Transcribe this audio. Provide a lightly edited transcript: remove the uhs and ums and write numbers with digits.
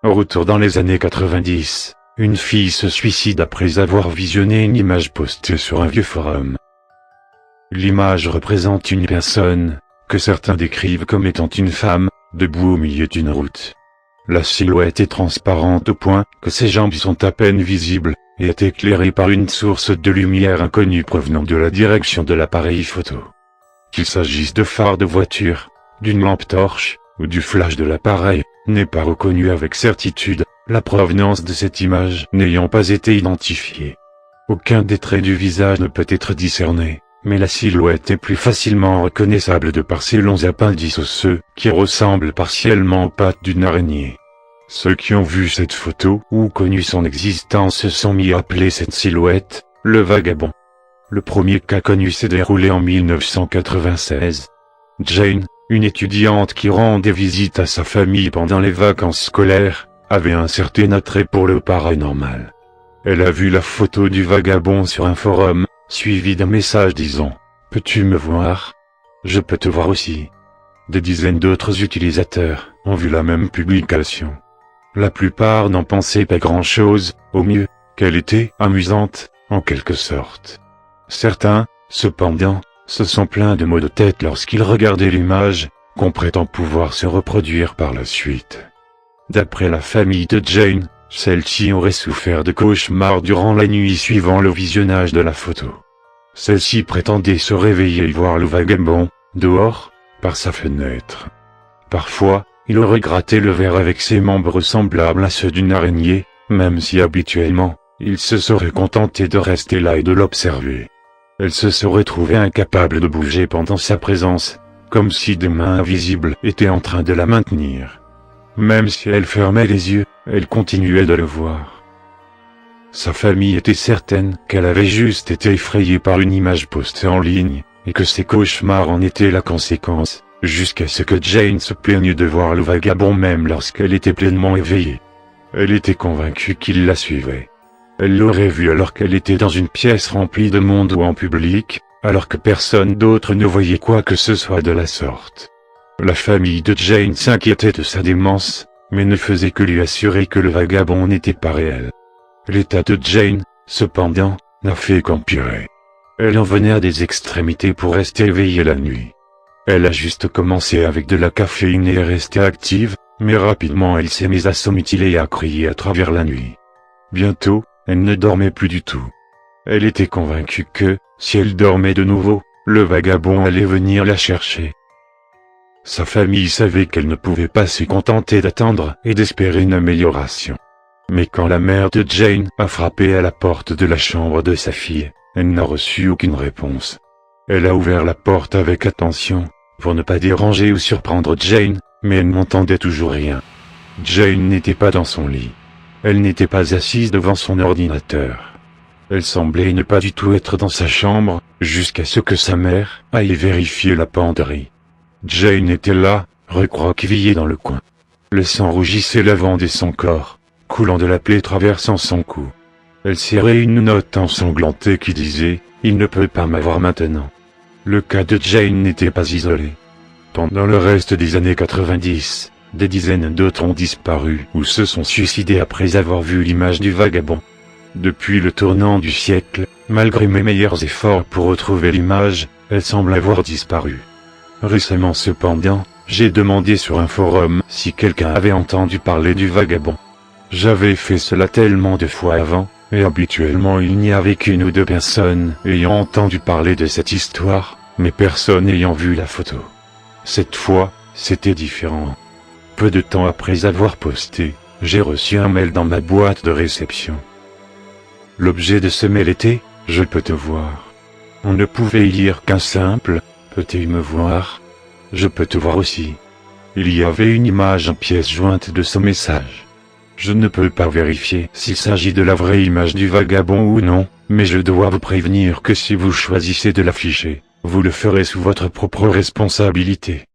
Retour dans les années 90, une fille se suicide après avoir visionné une image postée sur un vieux forum. L'image représente une personne, que certains décrivent comme étant une femme, debout au milieu d'une route. La silhouette est transparente au point que ses jambes sont à peine visibles, et est éclairée par une source de lumière inconnue provenant de la direction de l'appareil photo. Qu'il s'agisse de phares de voiture, d'une lampe torche, ou du flash de l'appareil, n'est pas reconnu avec certitude, la provenance de cette image n'ayant pas été identifiée. Aucun des traits du visage ne peut être discerné, mais la silhouette est plus facilement reconnaissable de par ses longs appendices osseux, qui ressemblent partiellement aux pattes d'une araignée. Ceux qui ont vu cette photo ou connu son existence se sont mis à appeler cette silhouette le vagabond. Le premier cas connu s'est déroulé en 1996. Jane, une étudiante qui rendait visite à sa famille pendant les vacances scolaires, avait un certain attrait pour le paranormal. Elle a vu la photo du vagabond sur un forum, suivi d'un message disant « Peux-tu me voir ? Je peux te voir aussi ». Des dizaines d'autres utilisateurs ont vu la même publication. La plupart n'en pensaient pas grand-chose, au mieux, qu'elle était amusante, en quelque sorte. Certains, cependant, se sont plaints de maux de tête lorsqu'ils regardaient l'image, qu'on prétend pouvoir se reproduire par la suite. D'après la famille de Jane, celle-ci aurait souffert de cauchemars durant la nuit suivant le visionnage de la photo. Celle-ci prétendait se réveiller et voir le vagabond, dehors, par sa fenêtre. Parfois, il aurait gratté le verre avec ses membres semblables à ceux d'une araignée, même si habituellement, il se serait contenté de rester là et de l'observer. Elle se serait trouvée incapable de bouger pendant sa présence, comme si des mains invisibles étaient en train de la maintenir. Même si elle fermait les yeux, elle continuait de le voir. Sa famille était certaine qu'elle avait juste été effrayée par une image postée en ligne, et que ses cauchemars en étaient la conséquence, jusqu'à ce que Jane se plaigne de voir le vagabond même lorsqu'elle était pleinement éveillée. Elle était convaincue qu'il la suivait. Elle l'aurait vu alors qu'elle était dans une pièce remplie de monde ou en public, alors que personne d'autre ne voyait quoi que ce soit de la sorte. La famille de Jane s'inquiétait de sa démence, mais ne faisait que lui assurer que le vagabond n'était pas réel. L'état de Jane, cependant, n'a fait qu'empirer. Elle en venait à des extrémités pour rester éveillée la nuit. Elle a juste commencé avec de la caféine et est restée active, mais rapidement elle s'est mise à se mutiler et à crier à travers la nuit. Bientôt, elle ne dormait plus du tout. Elle était convaincue que, si elle dormait de nouveau, le vagabond allait venir la chercher. Sa famille savait qu'elle ne pouvait pas se contenter d'attendre et d'espérer une amélioration. Mais quand la mère de Jane a frappé à la porte de la chambre de sa fille, elle n'a reçu aucune réponse. Elle a ouvert la porte avec attention, pour ne pas déranger ou surprendre Jane, mais elle n'entendait toujours rien. Jane n'était pas dans son lit. Elle n'était pas assise devant son ordinateur. Elle semblait ne pas du tout être dans sa chambre, jusqu'à ce que sa mère aille vérifier la penderie. Jane était là, recroquevillée dans le coin. Le sang rougissait lavant de son corps, coulant de la plaie traversant son cou. Elle serrait une note ensanglantée qui disait « Il ne peut pas m'avoir maintenant ». Le cas de Jane n'était pas isolé. Pendant le reste des années 90, des dizaines d'autres ont disparu ou se sont suicidés après avoir vu l'image du vagabond. Depuis le tournant du siècle, malgré mes meilleurs efforts pour retrouver l'image, elle semble avoir disparu. Récemment cependant, j'ai demandé sur un forum si quelqu'un avait entendu parler du vagabond. J'avais fait cela tellement de fois avant, et habituellement il n'y avait qu'une ou deux personnes ayant entendu parler de cette histoire, mais personne n'ayant vu la photo. Cette fois, c'était différent. Peu de temps après avoir posté, j'ai reçu un mail dans ma boîte de réception. L'objet de ce mail était « Je peux te voir ». On ne pouvait y lire qu'un simple « Peux-tu me voir ? Je peux te voir aussi ». Il y avait une image en pièce jointe de ce message. Je ne peux pas vérifier s'il s'agit de la vraie image du vagabond ou non, mais je dois vous prévenir que si vous choisissez de l'afficher, vous le ferez sous votre propre responsabilité.